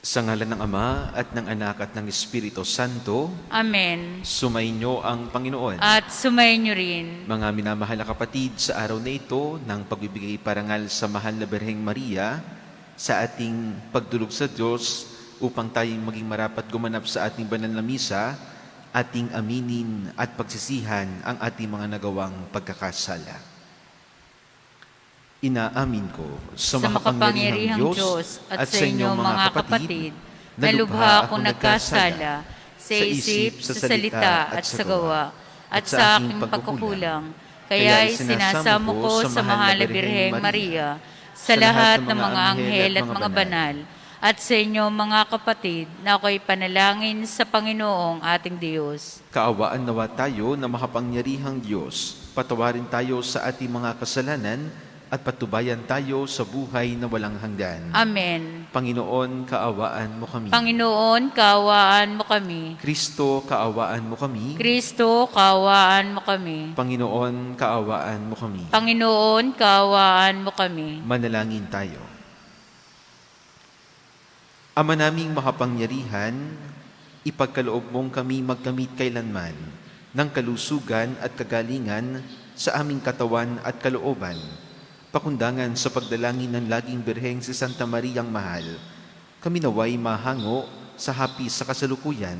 Sa ngalan ng Ama at ng Anak at ng Espiritu Santo, Amen. sumainyo ang Panginoon. At sumayin niyo rin. Mga minamahal na kapatid, sa araw na ito ng pagbibigay parangal sa Mahal na Birheng Maria, sa ating pagdulog sa Diyos upang tayo maging marapat gumanap sa ating banal na misa, ating aminin at pagsisihan ang ating mga nagawang pagkakasala. Inaamin ko Sa makapangyarihang Diyos at sa inyong mga kapatid, na lubha akong nagkasala sa isip, sa salita at sa gawa, at sa aking pagkukulang. Kaya'y sinasamo ko sa Mahal na Birheng Maria, sa lahat ng mga anghel at mga banal, at sa inyong mga kapatid na ako'y panalangin sa Panginoong ating Diyos. Kaawaan nawa tayo na makapangyarihang Diyos. Patawarin tayo sa ating mga kasalanan at patubayan tayo sa buhay na walang hanggan. Amen. Panginoon, kaawaan mo kami. Panginoon, kaawaan mo kami. Kristo, kaawaan mo kami. Kristo, kaawaan mo kami. Panginoon, kaawaan mo kami. Panginoon, kaawaan mo kami. Manalangin tayo. Ama naming makapangyarihan, ipagkaloob mong kami magkamit kailanman ng kalusugan at kagalingan sa aming katawan at kalooban, pakundangan sa pagdalangin ng laging Birheng si Santa Mariang Mahal, kami naway mahango sa hapis sa kasalukuyan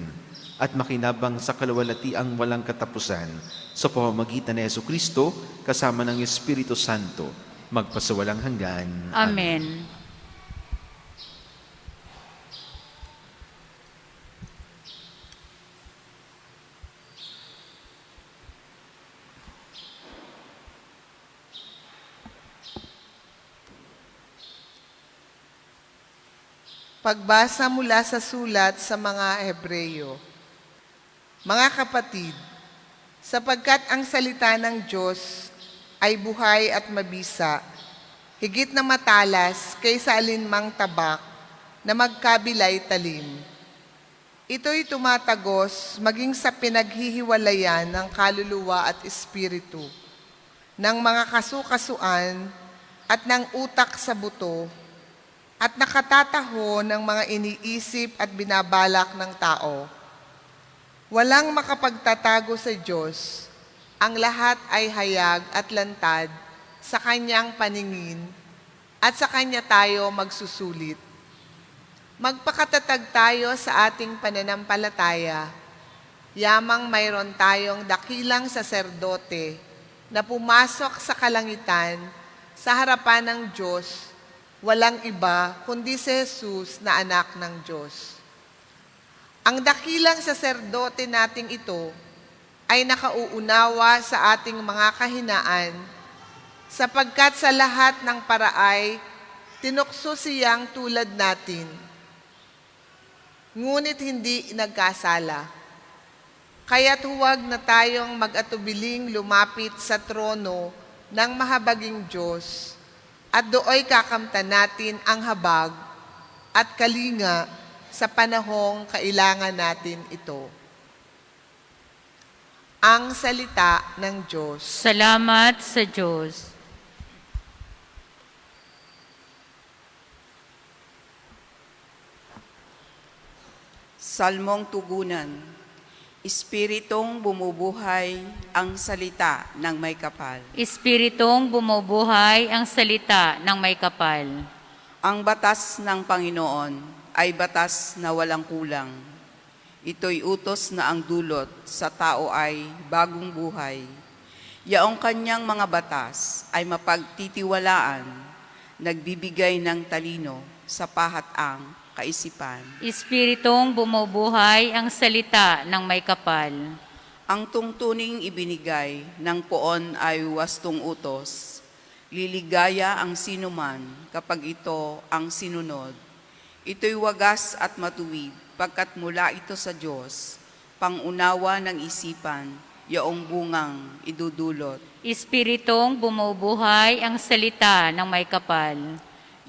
at makinabang sa kalawalatiang walang katapusan sa pamamagitan ni Jesucristo kasama ng Espiritu Santo, magpasawalang hanggan. Amen. Pagbasa mula sa sulat sa mga Hebreyo. Mga kapatid, sapagkat ang salita ng Diyos ay buhay at mabisa, higit na matalas kaysa alinmang tabak na magkabilay talim. Ito'y tumatagos maging sa pinaghihiwalayan ng kaluluwa at espiritu, ng mga kasukasuan at ng utak sa buto, at nakatataho ng mga iniisip at binabalak ng tao. Walang makapagtatago sa Diyos. Ang lahat ay hayag at lantad sa Kanyang paningin at sa Kanya tayo magsusulit. Magpakatatag tayo sa ating pananampalataya. Yamang mayroon tayong dakilang saserdote na pumasok sa kalangitan sa harapan ng Diyos. Walang iba kundi si Jesus na anak ng Diyos. Ang dakilang saserdote nating ito ay nakauunawa sa ating mga kahinaan, sapagkat sa lahat ng paraay, tinukso siyang tulad natin. Ngunit hindi nagkasala. Kaya't huwag na tayong mag-atubiling lumapit sa trono ng mahabaging Diyos, at dooy kakamtan natin ang habag at kalinga sa panahong kailangan natin ito. Ang salita ng Diyos. Salamat sa Diyos. Salmong Tugunan. Espiritong bumubuhay ang salita ng may kapal. Espiritong bumubuhay ang salita ng may kapal. Ang batas ng Panginoon ay batas na walang kulang. Ito'y utos na ang dulot sa tao ay bagong buhay. Yaong kanyang mga batas ay mapagtitiwalaan, nagbibigay ng talino sa pahataang kaisipan. Espiritong bumubuhay ang salita ng may kapal. Ang tungtuning ibinigay ng poon ay wastong utos. Liligaya ang sinuman kapag ito ang sinunod. Ito'y wagas at matuwid pagkat mula ito sa Diyos, pangunawa ng isipan, yaong bungang idudulot. Espiritong bumubuhay ang salita ng may kapal.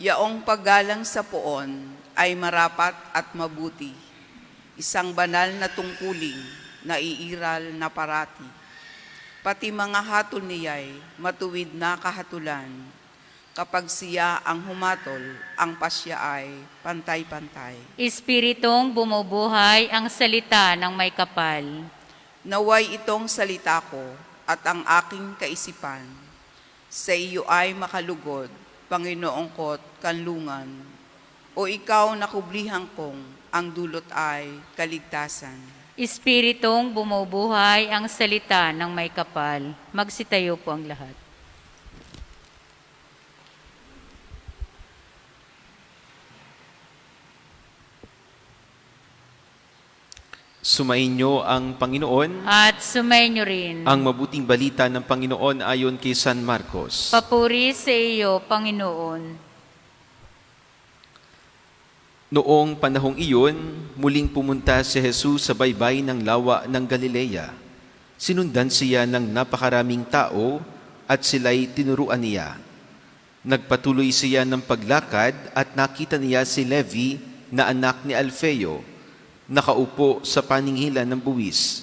Yaong paggalang sa poon ay marapat at mabuti, isang banal na tungkuling na iiral na parati. Pati mga hatol niya'y matuwid na kahatulan, Kapag siya ang humatol, ang pasya ay pantay-pantay. Espiritong bumubuhay ang salita ng may kapal. Naway itong salita ko at ang aking kaisipan sa iyo ay makalugod, Panginoong ko't kanlungan. O ikaw na kublihan kong ang dulot ay kaligtasan. Espiritong bumubuhay ang salita ng may kapal. Magsitayo po ang lahat. Sumainyo ang Panginoon. At sumainyo rin. Ang mabuting balita ng Panginoon ayon kay San Marcos. Papuri sa iyo, Panginoon. Noong panahong iyon, muling pumunta si Jesus sa baybay ng lawa ng Galilea. Sinundan siya ng napakaraming tao at sila'y tinuruan niya. Nagpatuloy siya ng paglakad at nakita niya si Levi na anak ni Alfeo, nakaupo sa paninghilan ng buwis.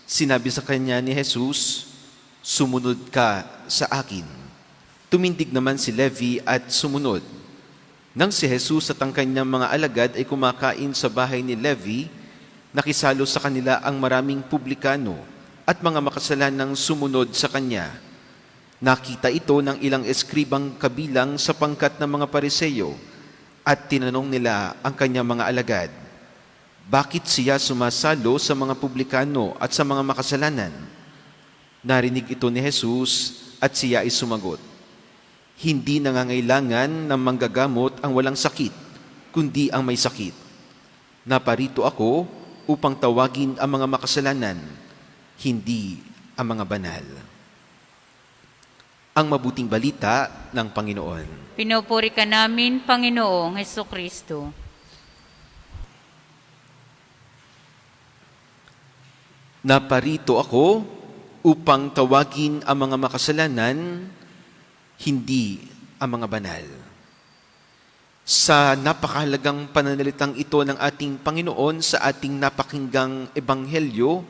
Sinabi sa kanya ni Jesus, "Sumunod ka sa akin." Tumindig naman si Levi at sumunod. Nang si Jesus at ang kanyang mga alagad ay kumakain sa bahay ni Levi, nakisalo sa kanila ang maraming publikano at mga makasalanang sumunod sa kanya. Nakita ito ng ilang eskribang kabilang sa pangkat ng mga Pariseo at tinanong nila ang kanyang mga alagad, bakit siya sumasalo sa mga publikano at sa mga makasalanan? Narinig ito ni Jesus at siya ay sumagot, hindi nangangailangan ng manggagamot ang walang sakit, kundi ang may sakit. Naparito ako upang tawagin ang mga makasalanan, hindi ang mga banal. Ang mabuting balita ng Panginoon. Pinupuri ka namin, Panginoong Hesukristo. Naparito ako upang tawagin ang mga makasalanan, hindi ang mga banal. Sa napakahalagang pananalitang ito ng ating Panginoon sa ating napakinggang ebanghelyo,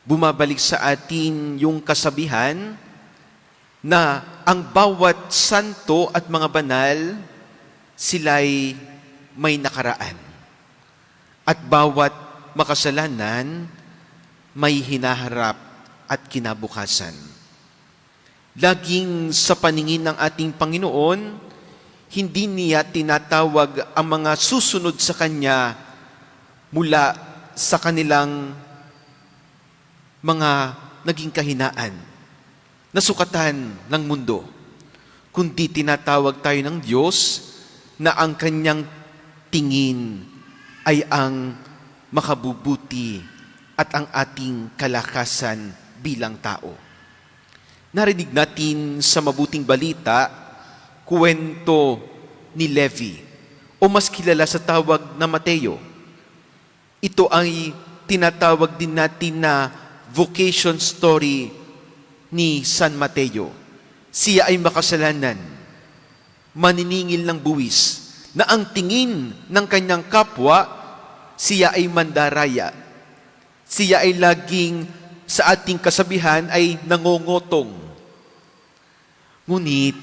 bumabalik sa atin yung kasabihan na ang bawat santo at mga banal, sila'y may nakaraan. At bawat makasalanan, may hinaharap at kinabukasan. Laging sa paningin ng ating Panginoon, hindi niya tinatawag ang mga susunod sa Kanya mula sa kanilang mga naging kahinaan, nasukatan ng mundo, kundi tinatawag tayo ng Diyos na ang Kanyang tingin ay ang makabubuti at ang ating kalakasan bilang tao. Narinig natin sa mabuting balita, kwento ni Levi, o mas kilala sa tawag na Mateo. Ito ay tinatawag din natin na vocation story ni San Mateo. Siya ay makasalanan, maniningil ng buwis, na ang tingin ng kanyang kapwa, siya ay mandaraya. Siya ay laging sa ating kasabihan ay nangongotong. Ngunit,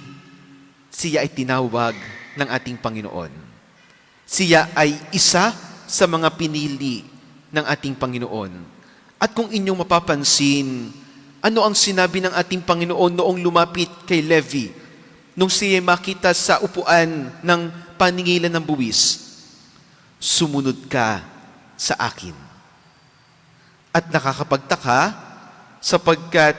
siya ay tinawag ng ating Panginoon. Siya ay isa sa mga pinili ng ating Panginoon. At kung inyong mapapansin, ano ang sinabi ng ating Panginoon noong lumapit kay Levi, nung siya makita sa upuan ng paningilan ng buwis? Sumunod ka sa akin. At nakakapagtaka sapagkat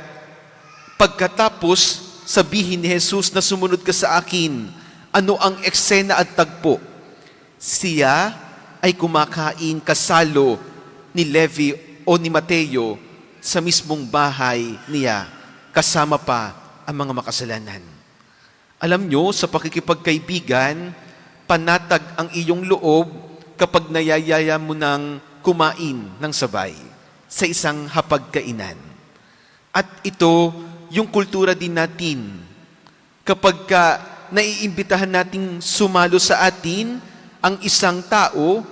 pagkatapos sabihin ni Jesus na sumunod ka sa akin, ano ang eksena at tagpo? Siya ay kumakain kasalo ni Levi o ni Mateo sa mismong bahay niya, kasama pa ang mga makasalanan. Alam nyo, sa pakikipagkaibigan, panatag ang iyong loob kapag nayayaya mo ng kumain ng sabay sa isang hapagkainan. At ito, yung kultura din natin. Kapag naiimbitahan nating sumalo sa atin ang isang tao,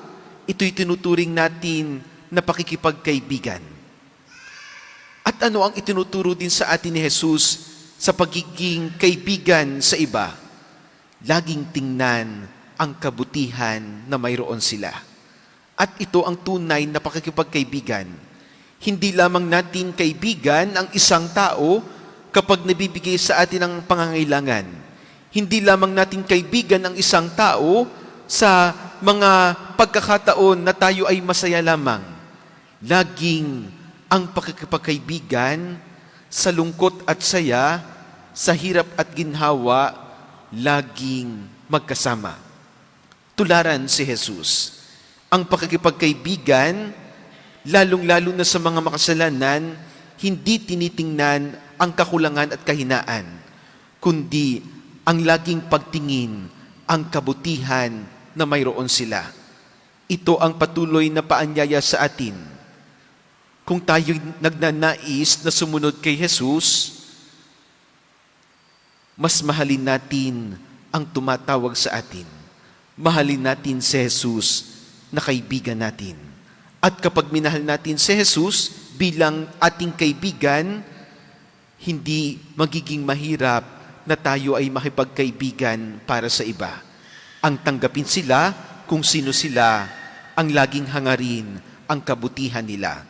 ito'y tinuturing natin na pakikipagkaibigan. At ano ang itinuturo din sa atin ni Jesus sa pagiging kaibigan sa iba? laging tingnan ang kabutihan na mayroon sila. At ito ang tunay na pakikipagkaibigan. Hindi lamang natin kaibigan ang isang tao kapag nabibigay sa atin ang pangangailangan. Hindi lamang natin kaibigan ang isang tao sa mga pagkakataon na tayo ay masaya lamang. Laging ang pakikipagkaibigan sa lungkot at saya, sa hirap at ginhawa, laging magkasama. Tularan si Jesus. Ang pakikipagkaibigan, lalong-lalo na sa mga makasalanan, hindi tinitingnan ang kakulangan at kahinaan, kundi ang laging pagtingin ang kabutihan na mayroon sila. Ito ang patuloy na paanyaya sa atin. Kung tayo nagnanais na sumunod kay Jesus, mas mahalin natin ang tumatawag sa atin. Mahalin natin si Jesus na kaibigan natin. At kapag minahal natin si Jesus bilang ating kaibigan, hindi magiging mahirap na tayo ay makipagkaibigan para sa iba. Ang tanggapin sila kung sino sila, ang laging hangarin ang kabutihan nila.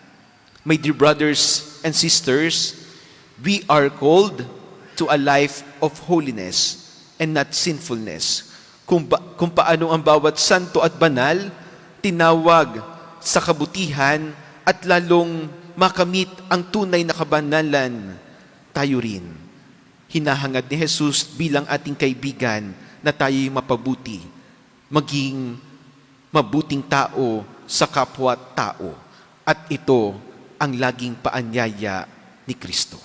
My dear brothers and sisters, we are called to a life of holiness and not sinfulness. Kung paano ang bawat santo at banal tinawag sa kabutihan at lalong makamit ang tunay na kabanalan, tayo rin. Hinahangad ni Jesus bilang ating kaibigan na tayo'y mapabuti, maging mabuting tao sa kapwa-tao. At ito ang laging paanyaya ni Kristo.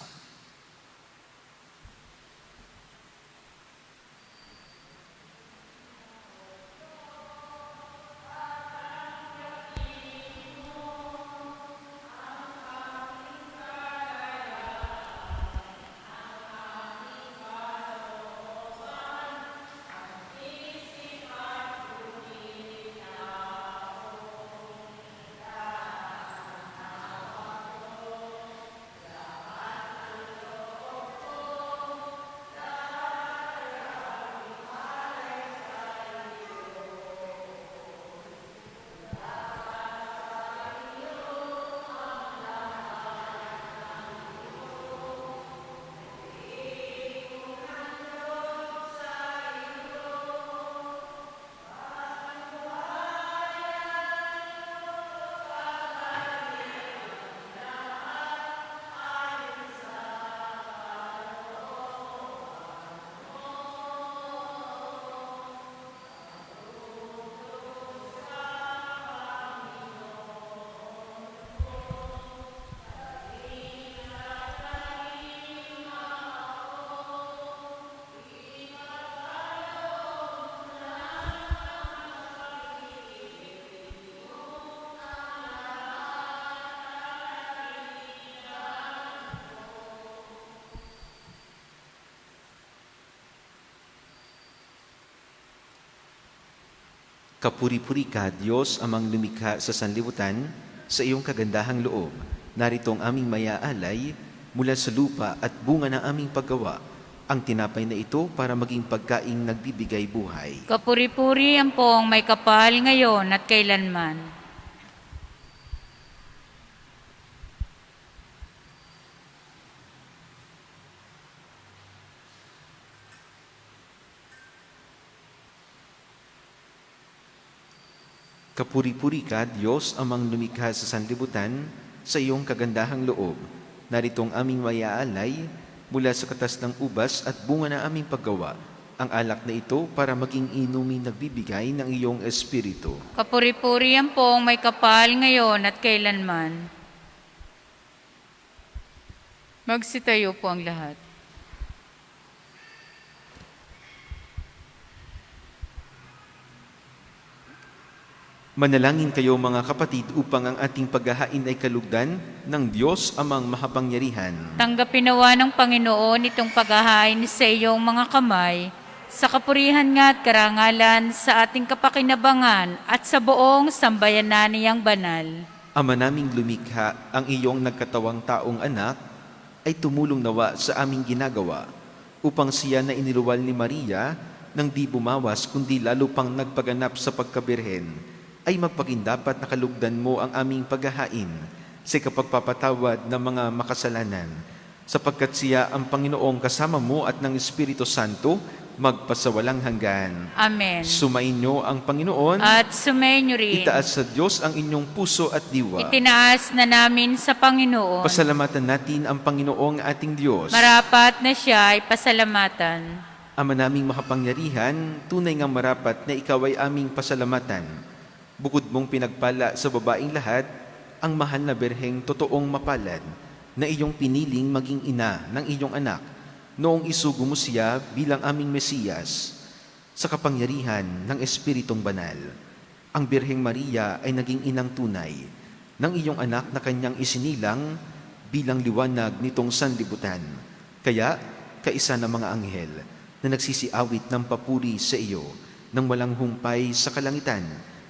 Kapuri-puri ka, Diyos, amang lumikha sa sanlibutan, sa iyong kagandahang loob. Narito ang aming mayaalay mula sa lupa at bunga ng aming paggawa, ang tinapay na ito para maging pagkaing nagbibigay buhay. Kapuri-puri ang poong may kapal ngayon at kailanman. Kapuri-puri ka, Diyos, amang lumikha sa sanlibutan, sa iyong kagandahang loob. Narito ang aming mayaalay mula sa katas ng ubas at bunga ng aming paggawa, ang alak na ito para maging inuming nagbibigay ng iyong espiritu. Kapuri-puri ang poong may kapal ngayon at kailanman. Magsitayo po ang lahat. Manalangin kayo mga kapatid upang ang ating paghahain ay kalugdan ng Diyos amang makapangyarihan. Tanggapin nawa ng Panginoon itong paghahain sa iyong mga kamay, sa kapurihan nga at karangalan sa ating kapakinabangan at sa buong sambayanan niyang banal. Ama naming lumikha, ang iyong nagkatawang taong anak ay tumulong nawa sa aming ginagawa upang siya na iniluwal ni Maria nang di bumawas kundi lalo pang nagpaganap sa pagkabirhen, ay magpakindapat na kalugdan mo ang aming paghahain sa kapagpapatawad ng mga makasalanan, sapagkat siya ang Panginoong kasama mo at ng Espiritu Santo, magpasawalang hanggan. Amen. Sumainyo ang Panginoon, At sumainyo rin. itaas sa Diyos ang inyong puso at diwa. Itinaas na namin sa Panginoon. Pasalamatan natin ang Panginoong ating Diyos. Marapat na siya ay pasalamatan. Ama naming makapangyarihan, tunay ngang marapat na ikaw ay aming pasalamatan. Bukod mong pinagpala sa babaing lahat, ang mahal na berheng totoong mapalad, na iyong piniling maging ina ng iyong anak, noong isugo mo siya bilang aming Mesiyas. Sa kapangyarihan ng Espiritong Banal, ang Birheng Maria ay naging inang tunay ng iyong anak na kanyang isinilang bilang liwanag nitong sanlibutan. Kaya, kaisa ng mga anghel na nagsisiawit ng papuri sa iyo nang walang humpay sa kalangitan,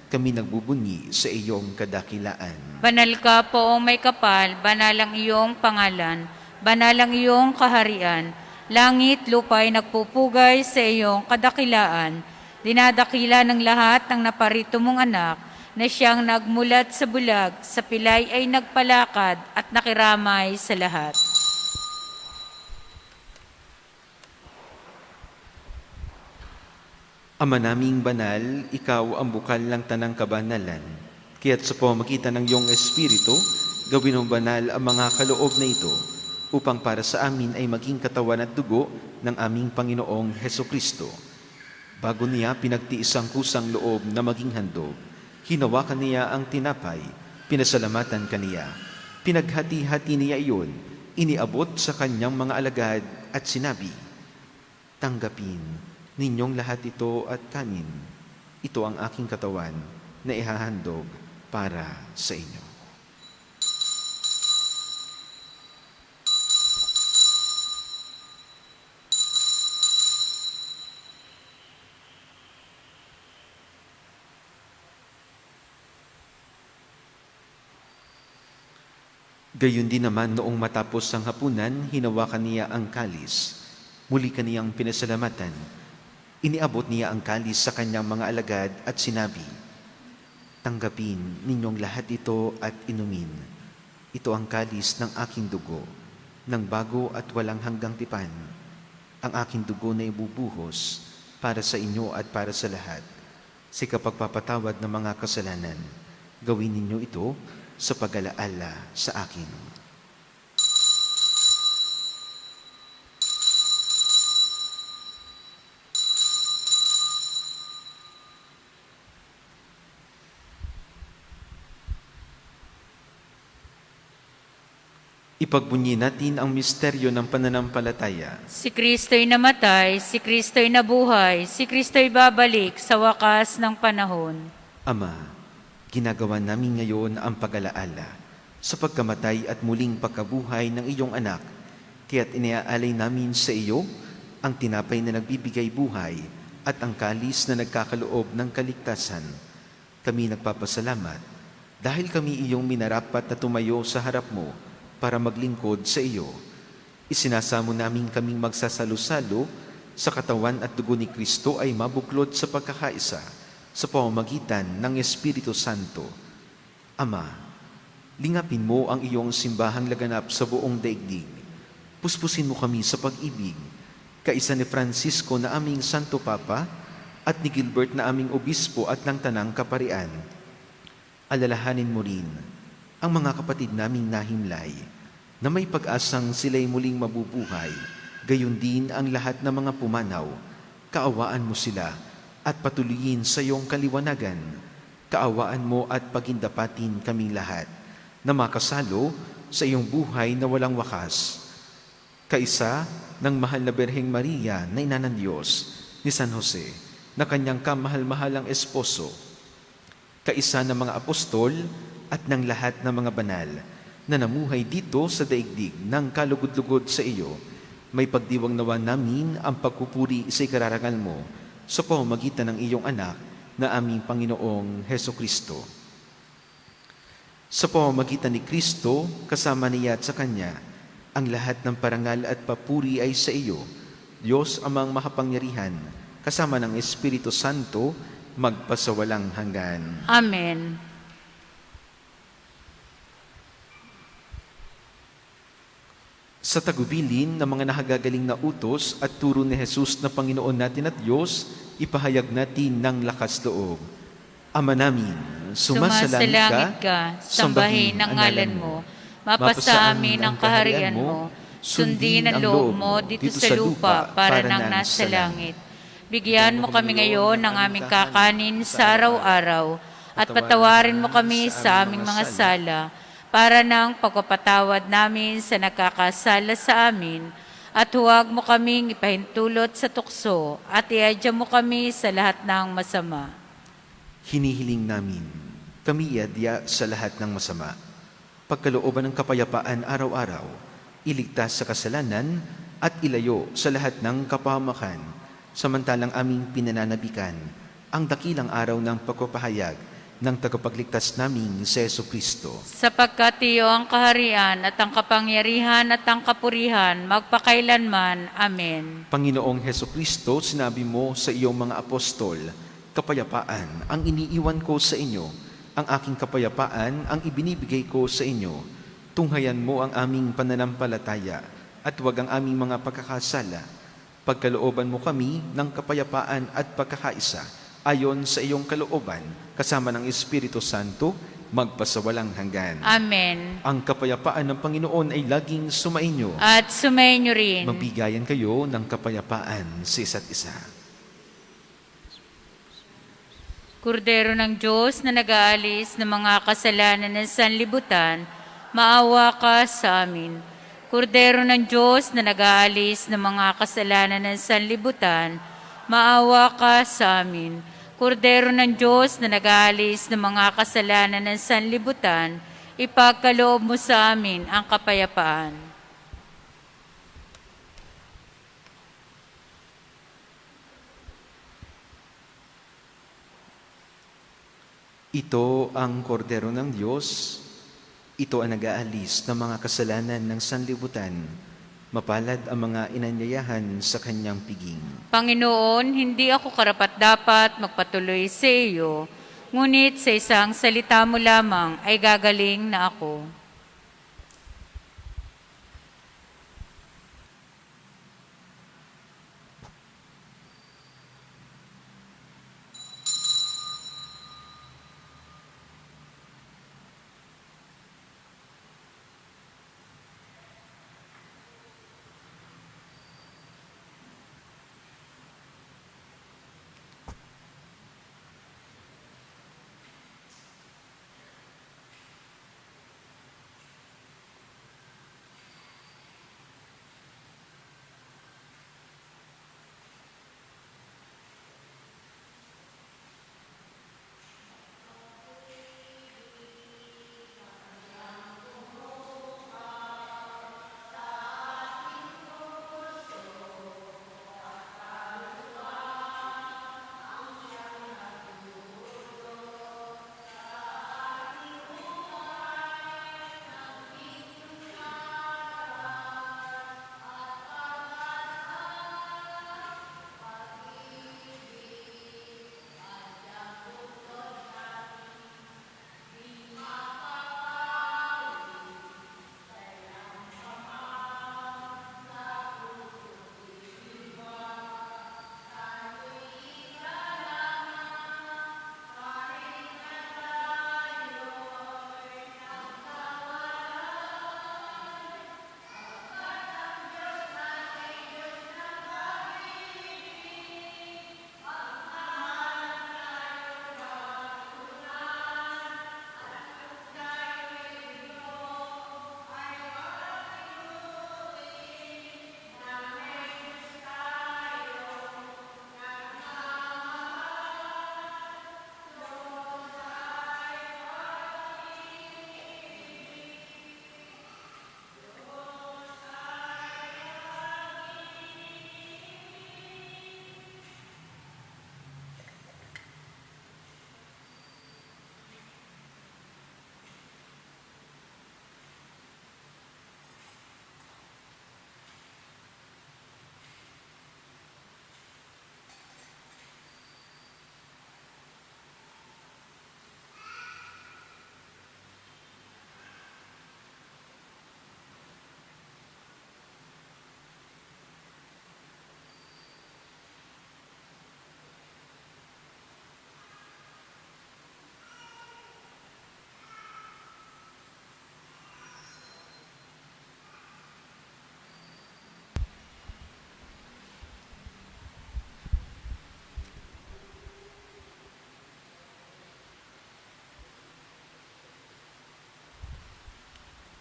kami nagbubunyi sa iyong kadakilaan. Banal ka poong may kapal, banal ang iyong pangalan, banal ang iyong kaharian. Langit, lupa'y nagpupugay sa iyong kadakilaan. Dinadakila ng lahat ng naparito mong anak na siyang nagmulat sa bulag, sa pilay ay nagpalakad at nakiramay sa lahat. Ama naming banal, ikaw ang bukal ng tanang kabanalan. Kaya't sa pamamagitan ng iyong Espiritu, gawin mong banal ang mga kaloob na ito, upang para sa amin ay maging katawan at dugo ng aming Panginoong Hesukristo. Bago niya pinagtiis ang kusang loob na maging handog, hinawakan niya ang tinapay, pinasalamatan kaniya. Pinaghati-hati niya iyon, iniabot sa kanyang mga alagad at sinabi, "Tanggapin ninyong lahat ito at kanin. Ito ang aking katawan na ihahandog para sa inyo." Gayon din naman noong matapos ang hapunan, hinawakan niya ang kalis. Muli kaniyang pinasalamatan. Iniabot niya ang kalis sa kanyang mga alagad at sinabi, "Tanggapin ninyong lahat ito at inumin. Ito ang kalis ng aking dugo, ng bago at walang hanggang tipan. Ang aking dugo na ibubuhos para sa inyo at para sa lahat. Sa kapagpapatawad ng mga kasalanan, gawin ninyo ito sa pag-alaala sa akin." Ipagbunyi natin ang misteryo ng pananampalataya. Si Kristo'y namatay, si Kristo'y nabuhay, si Kristo'y babalik sa wakas ng panahon. Ama, ginagawa namin ngayon ang pag-alaala sa pagkamatay at muling pagkabuhay ng iyong anak, kaya't iniaalay namin sa iyo ang tinapay na nagbibigay buhay at ang kalis na nagkakaloob ng kaligtasan. Kami nagpapasalamat dahil kami iyong minarapat na tumayo sa harap mo para maglingkod sa iyo. Isinasamo namin kaming magsasalo-salo sa katawan at dugo ni Kristo ay mabuklod sa pagkakaisa sa pamamagitan ng Espiritu Santo. Ama, lingapin mo ang iyong simbahang laganap sa buong daigdig. Puspusin mo kami sa pag-ibig, kaisa ni Francisco na aming Santo Papa at ni Gilbert na aming Obispo at ng Tanang Kaparian. Alalahanin mo rin ang mga kapatid naming nahimlay na may pag-asang sila'y muling mabubuhay, gayon din ang lahat ng mga pumanaw. Kaawaan mo sila at patuloyin sa iyong kaliwanagan. Kaawaan mo at pagindapatin kaming lahat na makasalo sa iyong buhay na walang wakas. Kaisa ng mahal na Birheng Maria na ina ng Diyos, ni San Jose, na kanyang kamahal-mahalang esposo, kaisa ng mga apostol at ng lahat ng mga banal na namuhay dito sa daigdig ng kalugod-lugod sa iyo, may pagdiwang nawa namin ang pagpupuri sa ikararangal mo sa pamamagitan ng iyong anak na aming Panginoong Hesukristo. Sa pamamagitan ni Kristo, kasama niya at sa Kanya, ang lahat ng parangal at papuri ay sa iyo, Diyos amang makapangyarihan, kasama ng Espiritu Santo, magpasawalang hanggan. Amen. Sa tagubilin ng mga nakagagaling na utos at turo ni Jesus na Panginoon natin at Diyos, ipahayag natin ng lakas loob. Ama namin, Sumasalangit ka, sambahin ang ngalan mo, mapasa amin ang kaharian mo, sundin ang loob mo dito sa lupa para nang nasa langit. Bigyan mo kami ngayon ng aming kakanin sa araw-araw at patawarin mo kami sa aming mga sala para nang pagpapatawad namin sa nakakasala sa amin at huwag mo kaming ipahintulot sa tukso at iadya mo kami sa lahat ng masama. Hinihiling namin, kami iadya sa lahat ng masama. Pagkalooban ng kapayapaan araw-araw, iligtas sa kasalanan at ilayo sa lahat ng kapahamakan, samantalang aming pinananabikan ang dakilang araw ng pagpapahayag ng tagapagligtas naming si Jesucristo. Sapagkat iyo ang kaharian at ang kapangyarihan at ang kapurihan magpakailanman. Amen. Panginoong Jesucristo, sinabi mo sa iyong mga apostol, kapayapaan ang iniiwan ko sa inyo, ang aking kapayapaan ang ibinibigay ko sa inyo. Tunghayan mo ang aming pananampalataya at huwag ang aming mga pagkakasala. Pagkalooban mo kami ng kapayapaan at pagkakaisa ayon sa iyong kalooban, kasama ng Espiritu Santo, magpasawalang hanggan. Amen. Ang kapayapaan ng Panginoon ay laging sumainyo. At sumainyo rin. Magbigayan kayo ng kapayapaan sa isa't isa. Kordero ng Diyos na nag-aalis ng mga kasalanan ng sanlibutan, maawa ka sa amin. Kordero ng Diyos na nag-aalis ng mga kasalanan ng sanlibutan, maawa ka sa amin. Kordero ng Diyos na nag-aalis ng mga kasalanan ng sanlibutan, ipagkaloob mo sa amin ang kapayapaan. Ito ang kordero ng Diyos. Ito ang nag-aalis ng mga kasalanan ng sanlibutan. Mapalad ang mga inanyayahan sa kanyang piging. Panginoon, hindi ako karapat-dapat magpatuloy sa iyo, ngunit sa isang salita mo lamang ay gagaling na ako.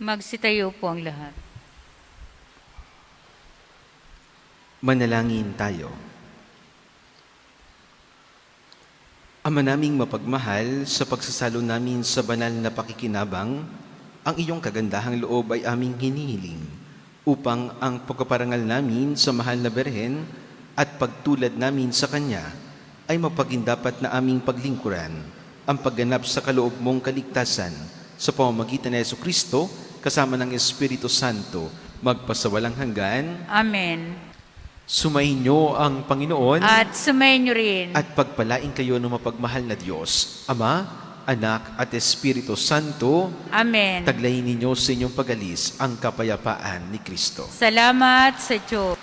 Magsitayo po ang lahat. Manalangin tayo. Ama naming mapagmahal, sa pagsasalo namin sa banal na pakikinabang, ang iyong kagandahang loob ay aming hinihiling upang ang pagkaparangal namin sa mahal na Berhen at pagtulad namin sa Kanya ay mapagindapat na aming paglingkuran ang pagganap sa kaloob mong kaligtasan sa pamamagitan ni Jesucristo kasama ng Espiritu Santo magpasawalang hanggan. Amen. Sumainyo ang Panginoon At sumayin niyo rin. at pagpalain kayo ng mapagmahal na Diyos, Ama, Anak at Espiritu Santo. Amen. Taglayin ninyo sa inyong pag-alis ang kapayapaan ni Kristo. Salamat sa Diyos.